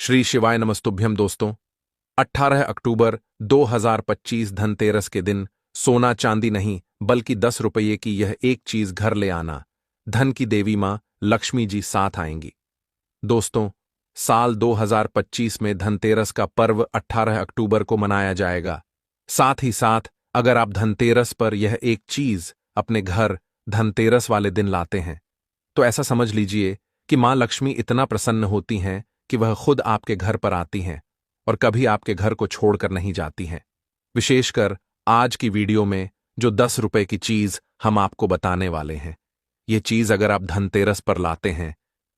श्री शिवाय नमस्तुभ्यम दोस्तों। 18 अक्टूबर 2025 धनतेरस के दिन सोना चांदी नहीं बल्कि 10 रुपये की यह एक चीज घर ले आना। धन की देवी मां लक्ष्मी जी साथ आएंगी। दोस्तों, साल 2025 में धनतेरस का पर्व 18 अक्टूबर को मनाया जाएगा। साथ ही साथ अगर आप धनतेरस पर यह एक चीज अपने घर धनतेरस वाले दिन लाते हैं तो ऐसा समझ लीजिए कि मां लक्ष्मी इतना प्रसन्न होती हैं कि वह खुद आपके घर पर आती हैं और कभी आपके घर को छोड़कर नहीं जाती हैं। विशेषकर आज की वीडियो में जो 10 रुपए की चीज हम आपको बताने वाले हैं, ये चीज अगर आप धनतेरस पर लाते हैं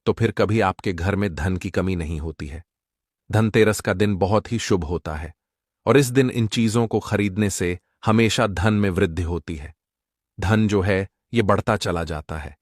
तो फिर कभी आपके घर में धन की कमी नहीं होती है। धनतेरस का दिन बहुत ही शुभ होता है और इस दिन इन चीजों को खरीदने से हमेशा धन में वृद्धि होती है। धन जो है ये बढ़ता चला जाता है।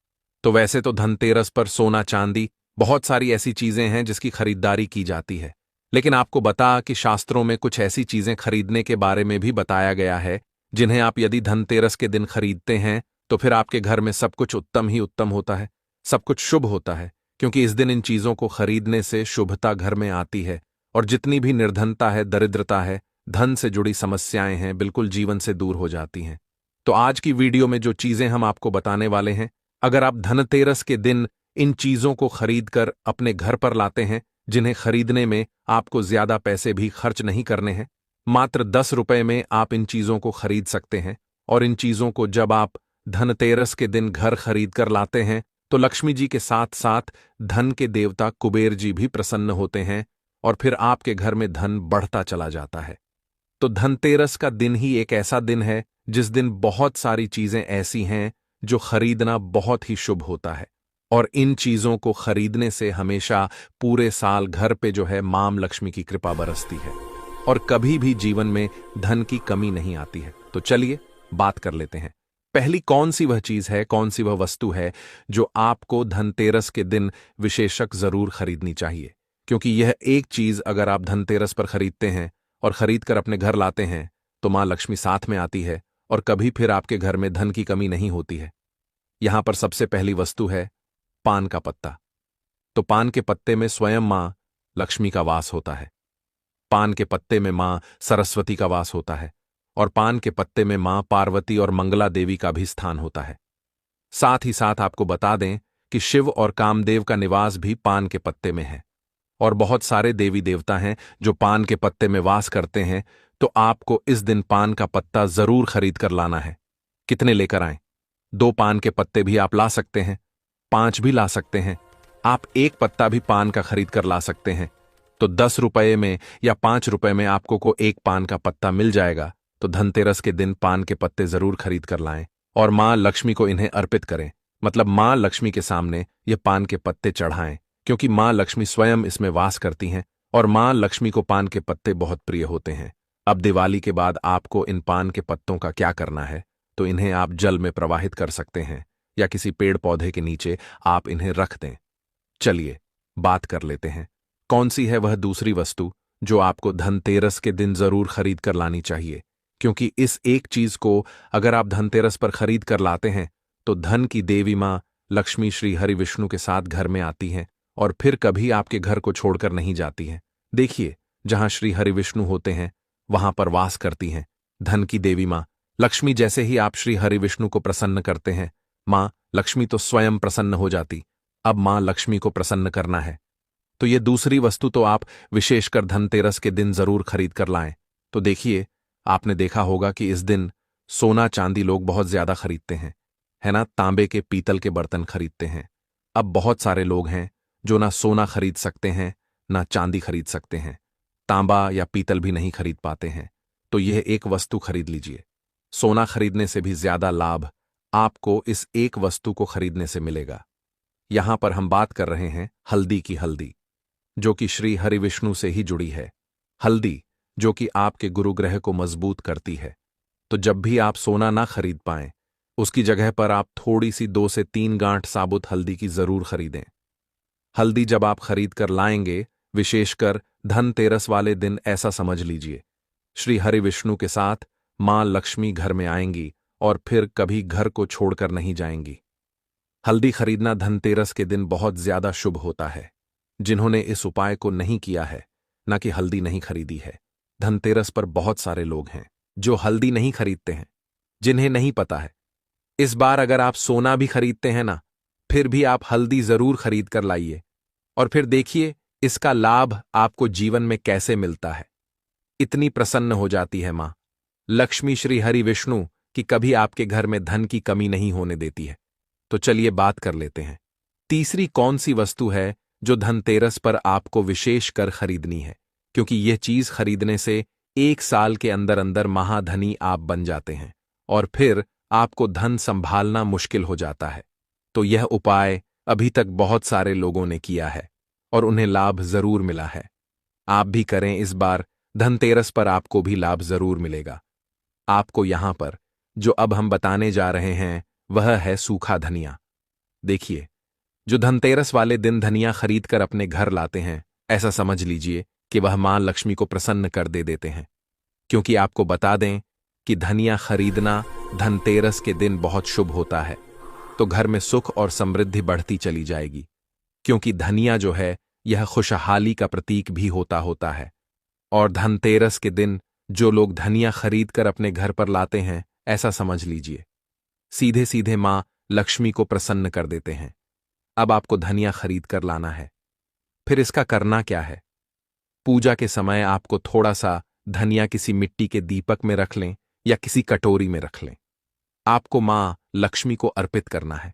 तो वैसे तो धनतेरस पर सोना चांदी बहुत सारी ऐसी चीजें हैं जिसकी खरीदारी की जाती है, लेकिन आपको बता कि शास्त्रों में कुछ ऐसी चीजें खरीदने के बारे में भी बताया गया है जिन्हें आप यदि धनतेरस के दिन खरीदते हैं तो फिर आपके घर में सब कुछ उत्तम ही उत्तम होता है, सब कुछ शुभ होता है, क्योंकि इस दिन इन चीजों को खरीदने से शुभता घर में आती है और जितनी भी निर्धनता है, दरिद्रता है, धन से जुड़ी समस्याएं हैं, बिल्कुल जीवन से दूर हो जाती हैं। तो आज की वीडियो में जो चीजें हम आपको बताने वाले हैं, अगर आप धनतेरस के दिन इन चीजों को खरीदकर अपने घर पर लाते हैं, जिन्हें खरीदने में आपको ज्यादा पैसे भी खर्च नहीं करने हैं, मात्र 10 रुपए में आप इन चीजों को खरीद सकते हैं। और इन चीजों को जब आप धनतेरस के दिन घर खरीद कर लाते हैं तो लक्ष्मी जी के साथ साथ धन के देवता कुबेर जी भी प्रसन्न होते हैं और फिर आपके घर में धन बढ़ता चला जाता है। तो धनतेरस का दिन ही एक ऐसा दिन है जिस दिन बहुत सारी चीजें ऐसी हैं जो खरीदना बहुत ही शुभ होता है और इन चीजों को खरीदने से हमेशा पूरे साल घर पे जो है मां लक्ष्मी की कृपा बरसती है और कभी भी जीवन में धन की कमी नहीं आती है। तो चलिए बात कर लेते हैं। पहली कौन सी वह चीज है, कौन सी वह वस्तु है जो आपको धनतेरस के दिन विशेषक जरूर खरीदनी चाहिए, क्योंकि यह एक चीज अगर आप धनतेरस पर खरीदते हैं और खरीद कर अपने घर लाते हैं तो मां लक्ष्मी साथ में आती है और कभी फिर आपके घर में धन की कमी नहीं होती है। यहां पर सबसे पहली वस्तु है पान का पत्ता। तो पान के पत्ते में स्वयं मां लक्ष्मी का वास होता है, पान के पत्ते में मां सरस्वती का वास होता है और पान के पत्ते में मां पार्वती और मंगला देवी का भी स्थान होता है। साथ ही साथ आपको बता दें कि शिव और कामदेव का निवास भी पान के पत्ते में है और बहुत सारे देवी देवता हैं जो पान के पत्ते में वास करते हैं। तो आपको इस दिन पान का पत्ता जरूर खरीद कर लाना है। कितने लेकर आएं? 2 पान के पत्ते भी आप ला सकते हैं, 5 भी ला सकते हैं, आप 1 पत्ता भी पान का खरीद कर ला सकते हैं। तो 10 रुपये में या 5 रुपये में आपको को 1 पान का पत्ता मिल जाएगा। तो धनतेरस के दिन पान के पत्ते जरूर खरीद कर लाएं और मां लक्ष्मी को इन्हें अर्पित करें, मतलब मां लक्ष्मी के सामने ये पान के पत्ते चढ़ाएं, क्योंकि मां लक्ष्मी स्वयं इसमें वास करती हैं और मां लक्ष्मी को पान के पत्ते बहुत प्रिय होते हैं। अब दिवाली के बाद आपको इन पान के पत्तों का क्या करना है, तो इन्हें आप जल में प्रवाहित कर सकते हैं या किसी पेड़ पौधे के नीचे आप इन्हें रख दें। चलिए बात कर लेते हैं कौन सी है वह दूसरी वस्तु जो आपको धनतेरस के दिन जरूर खरीद कर लानी चाहिए, क्योंकि इस एक चीज को अगर आप धनतेरस पर खरीद कर लाते हैं तो धन की देवी मां लक्ष्मी श्री हरि विष्णु के साथ घर में आती हैं और फिर कभी आपके घर को छोड़कर नहीं जाती हैं। देखिए, जहां श्री हरि विष्णु होते हैं वहां पर वास करती हैं धन की देवी मां लक्ष्मी। जैसे ही आप श्री हरि विष्णु को प्रसन्न करते हैं, मां लक्ष्मी तो स्वयं प्रसन्न हो जाती। अब मां लक्ष्मी को प्रसन्न करना है तो ये दूसरी वस्तु तो आप विशेषकर धनतेरस के दिन जरूर खरीद कर लाएं। तो देखिए, आपने देखा होगा कि इस दिन सोना चांदी लोग बहुत ज्यादा खरीदते हैं, है ना। तांबे के पीतल के बर्तन खरीदते हैं। अब बहुत सारे लोग हैं जो ना सोना खरीद सकते हैं ना चांदी खरीद सकते हैं, तांबा या पीतल भी नहीं खरीद पाते हैं। तो यह एक वस्तु खरीद लीजिए। सोना खरीदने से भी ज्यादा लाभ आपको इस एक वस्तु को खरीदने से मिलेगा। यहां पर हम बात कर रहे हैं हल्दी की, हल्दी जो कि श्री हरि विष्णु से ही जुड़ी है, हल्दी जो कि आपके गुरुग्रह को मजबूत करती है। तो जब भी आप सोना ना खरीद पाएं, उसकी जगह पर आप थोड़ी सी 2 से 3 गांठ साबुत हल्दी की जरूर खरीदें। हल्दी जब आप खरीद कर लाएंगे, विशेषकर धनतेरस वाले दिन, ऐसा समझ लीजिए श्री हरि विष्णु के साथ मां लक्ष्मी घर में आएंगी और फिर कभी घर को छोड़कर नहीं जाएंगी। हल्दी खरीदना धनतेरस के दिन बहुत ज्यादा शुभ होता है। जिन्होंने इस उपाय को नहीं किया है, ना कि हल्दी नहीं खरीदी है। धनतेरस पर बहुत सारे लोग हैं जो हल्दी नहीं खरीदते हैं, जिन्हें नहीं पता है। इस बार अगर आप सोना भी खरीदते हैं ना, फिर भी आप हल्दी जरूर खरीद कर लाइए और फिर देखिए इसका लाभ आपको जीवन में कैसे मिलता है। इतनी प्रसन्न हो जाती है मां लक्ष्मी श्री हरि विष्णु कि कभी आपके घर में धन की कमी नहीं होने देती है। तो चलिए बात कर लेते हैं। तीसरी कौन सी वस्तु है जो धनतेरस पर आपको विशेष कर खरीदनी है, क्योंकि यह चीज खरीदने से 1 साल के अंदर अंदर महाधनी आप बन जाते हैं और फिर आपको धन संभालना मुश्किल हो जाता है। तो यह उपाय अभी तक बहुत सारे लोगों ने किया है और उन्हें लाभ जरूर मिला है। आप भी करें इस बार, धनतेरस पर आपको भी लाभ जरूर मिलेगा। आपको यहां पर जो अब हम बताने जा रहे हैं वह है सूखा धनिया। देखिए, जो धनतेरस वाले दिन धनिया खरीद कर अपने घर लाते हैं, ऐसा समझ लीजिए कि वह मां लक्ष्मी को प्रसन्न कर देते हैं। क्योंकि आपको बता दें कि धनिया खरीदना धनतेरस के दिन बहुत शुभ होता है, तो घर में सुख और समृद्धि बढ़ती चली जाएगी। क्योंकि धनिया जो है यह खुशहाली का प्रतीक भी होता है। और धनतेरस के दिन जो लोग धनिया खरीद कर अपने घर पर लाते हैं, ऐसा समझ लीजिए सीधे सीधे मां लक्ष्मी को प्रसन्न कर देते हैं। अब आपको धनिया खरीद कर लाना है। फिर इसका करना क्या है? पूजा के समय आपको थोड़ा सा धनिया किसी मिट्टी के दीपक में रख लें या किसी कटोरी में रख लें। आपको मां लक्ष्मी को अर्पित करना है।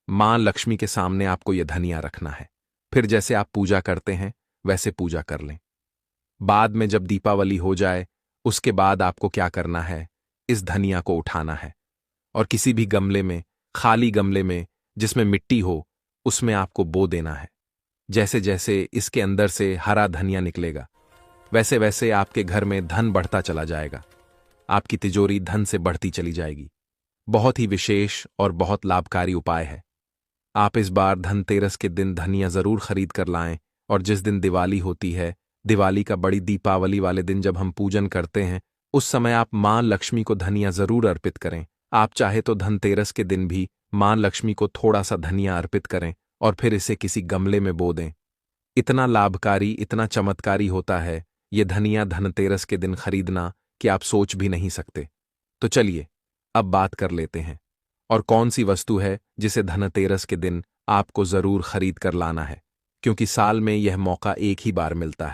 मां लक्ष्मी के सामने आपको यह धनिया रखना है। फिर जैसे आप पूजा करते हैं वैसे पूजा कर लें। बाद में जब दीपावली हो जाए, उसके बाद आपको क्या करना है, इस धनिया को उठाना है और किसी भी गमले में, खाली गमले में जिसमें मिट्टी हो, उसमें आपको बो देना है। जैसे जैसे इसके अंदर से हरा धनिया निकलेगा, वैसे वैसे आपके घर में धन बढ़ता चला जाएगा। आपकी तिजोरी धन से बढ़ती चली जाएगी। बहुत ही विशेष और बहुत लाभकारी उपाय है। आप इस बार धनतेरस के दिन धनिया जरूर खरीद कर लाएं और जिस दिन दिवाली होती है, दिवाली का बड़ी दीपावली वाले दिन जब हम पूजन करते हैं, उस समय आप मां लक्ष्मी को धनिया जरूर अर्पित करें। आप चाहे तो धनतेरस के दिन भी मां लक्ष्मी को थोड़ा सा धनिया अर्पित करें और फिर इसे किसी गमले में बो दें। इतना लाभकारी, इतना चमत्कारी होता है ये धनिया धनतेरस के दिन खरीदना कि आप सोच भी नहीं सकते। तो चलिए अब बात कर लेते हैं और कौन सी वस्तु है जिसे धनतेरस के दिन आपको जरूर खरीद कर लाना है, क्योंकि साल में यह मौका एक ही बार मिलता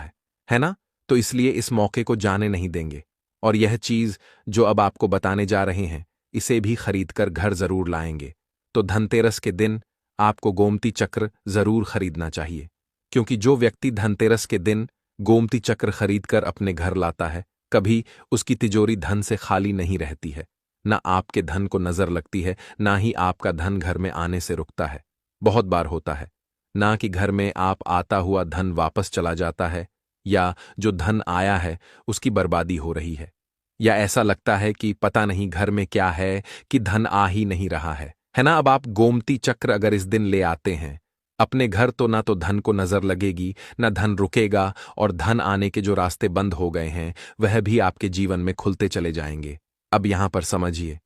है ना? तो इसलिए इस मौके को जाने नहीं देंगे और यह चीज जो अब आपको बताने जा रहे हैं, इसे भी खरीदकर घर जरूर लाएंगे। तो धनतेरस के दिन आपको गोमती चक्र जरूर खरीदना चाहिए, क्योंकि जो व्यक्ति धनतेरस के दिन गोमती चक्र खरीदकर अपने घर लाता है, कभी उसकी तिजोरी धन से खाली नहीं रहती है। ना आपके धन को नजर लगती है, ना ही आपका धन घर में आने से रुकता है। बहुत बार होता है ना कि घर में आप आता हुआ धन वापस चला जाता है, या जो धन आया है उसकी बर्बादी हो रही है, या ऐसा लगता है कि पता नहीं घर में क्या है कि धन आ ही नहीं रहा है ना? अब आप गोमती चक्र अगर इस दिन ले आते हैं अपने घर, तो ना तो धन को नजर लगेगी, ना धन रुकेगा, और धन आने के जो रास्ते बंद हो गए हैं वह भी आपके जीवन में खुलते चले जाएंगे। अब यहां पर समझिए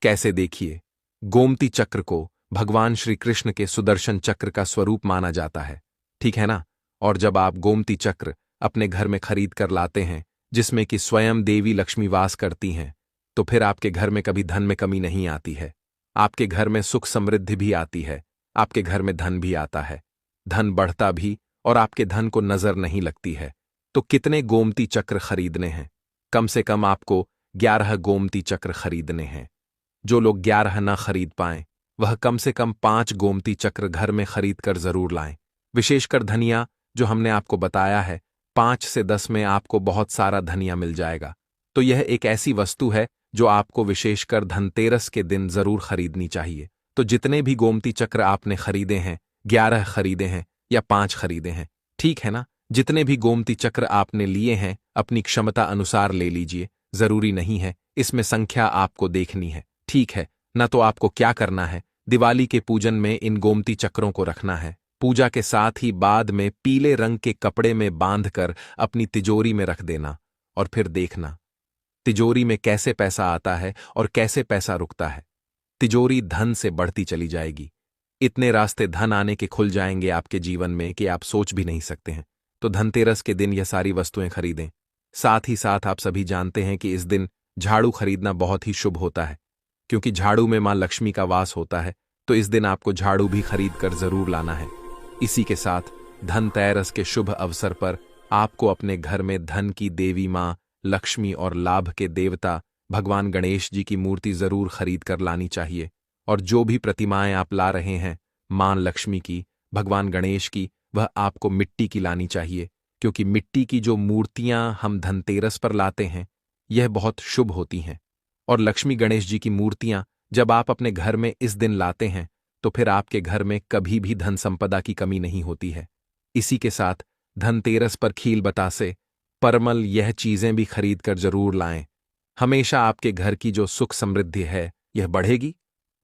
कैसे। देखिए, गोमती चक्र को भगवान श्री कृष्ण के सुदर्शन चक्र का स्वरूप माना जाता है, ठीक है ना? और जब आप गोमती चक्र अपने घर में खरीद कर लाते हैं, जिसमें कि स्वयं देवी लक्ष्मी वास करती हैं, तो फिर आपके घर में कभी धन में कमी नहीं आती है। आपके घर में सुख समृद्धि भी आती है, आपके घर में धन भी आता है, धन बढ़ता भी, और आपके धन को नजर नहीं लगती है। तो कितने गोमती चक्र खरीदने हैं? कम से कम आपको 11 गोमती चक्र खरीदने हैं। जो लोग 11 ना खरीद पाएं, वह कम से कम 5 गोमती चक्र घर में खरीद कर जरूर लाएं। विशेषकर धनिया जो हमने आपको बताया है, 5 से 10 में आपको बहुत सारा धनिया मिल जाएगा। तो यह एक ऐसी वस्तु है जो आपको विशेषकर धनतेरस के दिन जरूर खरीदनी चाहिए। तो जितने भी गोमती चक्र आपने खरीदे हैं, 11 खरीदे हैं या 5 खरीदे हैं, ठीक है ना? जितने भी गोमती चक्र आपने लिए हैं अपनी क्षमता अनुसार ले लीजिए। जरूरी नहीं है इसमें संख्या आपको देखनी है, ठीक है ना? तो आपको क्या करना है, दिवाली के पूजन में इन गोमती चक्रों को रखना है। पूजा के साथ ही बाद में पीले रंग के कपड़े में बांधकर अपनी तिजोरी में रख देना और फिर देखना तिजोरी में कैसे पैसा आता है और कैसे पैसा रुकता है। तिजोरी धन से बढ़ती चली जाएगी। इतने रास्ते धन आने के खुल जाएंगे आपके जीवन में कि आप सोच भी नहीं सकते हैं। तो धनतेरस के दिन यह सारी वस्तुएं खरीदें। साथ ही साथ आप सभी जानते हैं कि इस दिन झाड़ू खरीदना बहुत ही शुभ होता है, क्योंकि झाड़ू में मां लक्ष्मी का वास होता है। तो इस दिन आपको झाड़ू भी खरीद कर जरूर लाना है। इसी के साथ धनतेरस के शुभ अवसर पर आपको अपने घर में धन की देवी मां लक्ष्मी और लाभ के देवता भगवान गणेश जी की मूर्ति जरूर खरीद कर लानी चाहिए। और जो भी प्रतिमाएं आप ला रहे हैं मां लक्ष्मी की, भगवान गणेश की, वह आपको मिट्टी की लानी चाहिए, क्योंकि मिट्टी की जो मूर्तियां हम धनतेरस पर लाते हैं यह बहुत शुभ होती हैं। और लक्ष्मी गणेश जी की मूर्तियां जब आप अपने घर में इस दिन लाते हैं तो फिर आपके घर में कभी भी धन संपदा की कमी नहीं होती है। इसी के साथ धनतेरस पर खील बतासे, परमल यह चीजें भी खरीद कर जरूर लाएं। हमेशा आपके घर की जो सुख समृद्धि है यह बढ़ेगी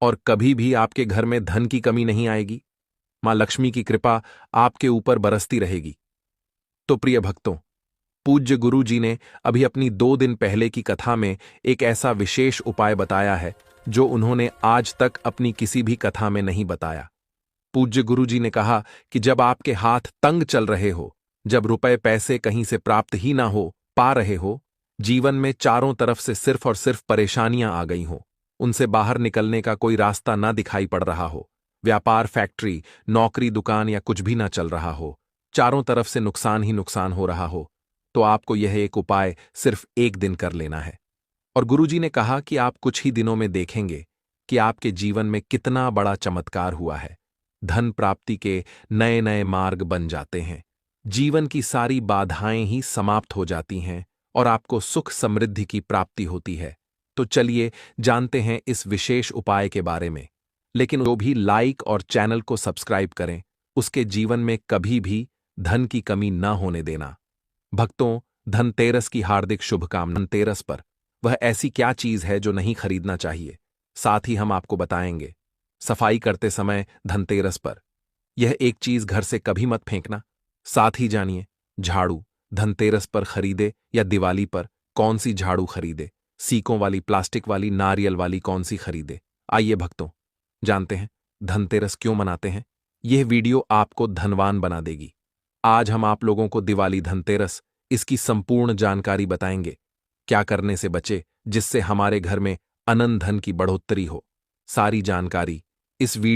और कभी भी आपके घर में धन की कमी नहीं आएगी। मां लक्ष्मी की कृपा आपके ऊपर बरसती रहेगी। तो प्रिय भक्तों, पूज्य गुरु जी ने अभी अपनी 2 दिन पहले की कथा में एक ऐसा विशेष उपाय बताया है जो उन्होंने आज तक अपनी किसी भी कथा में नहीं बताया। पूज्य गुरु जी ने कहा कि जब आपके हाथ तंग चल रहे हो, जब रुपए पैसे कहीं से प्राप्त ही ना हो पा रहे हो, जीवन में चारों तरफ से सिर्फ और सिर्फ परेशानियां आ गई हो, उनसे बाहर निकलने का कोई रास्ता ना दिखाई पड़ रहा हो, व्यापार फैक्ट्री नौकरी दुकान या कुछ भी ना चल रहा हो, चारों तरफ से नुकसान ही नुकसान हो रहा हो, तो आपको यह एक उपाय सिर्फ 1 दिन कर लेना है। और गुरुजी ने कहा कि आप कुछ ही दिनों में देखेंगे कि आपके जीवन में कितना बड़ा चमत्कार हुआ है। धन प्राप्ति के नए नए मार्ग बन जाते हैं, जीवन की सारी बाधाएं ही समाप्त हो जाती हैं और आपको सुख समृद्धि की प्राप्ति होती है। तो चलिए जानते हैं इस विशेष उपाय के बारे में। लेकिन जो भी लाइक और चैनल को सब्सक्राइब करें, उसके जीवन में कभी भी धन की कमी न होने देना। भक्तों, धनतेरस की हार्दिक शुभकामनाएं। धनतेरस पर वह ऐसी क्या चीज है जो नहीं खरीदना चाहिए, साथ ही हम आपको बताएंगे। सफाई करते समय धनतेरस पर यह एक चीज घर से कभी मत फेंकना। साथ ही जानिए, झाड़ू धनतेरस पर खरीदे या दिवाली पर कौन सी झाड़ू खरीदे, सीकों वाली, प्लास्टिक वाली, नारियल वाली, कौन सी खरीदे। आइए भक्तों, जानते हैं धनतेरस क्यों मनाते हैं। यह वीडियो आपको धनवान बना देगी। आज हम आप लोगों को दिवाली, धनतेरस, इसकी संपूर्ण जानकारी बताएंगे। क्या करने से बचे जिससे हमारे घर में अनंत धन की बढ़ोतरी हो। सारी जानकारी इस वीडियो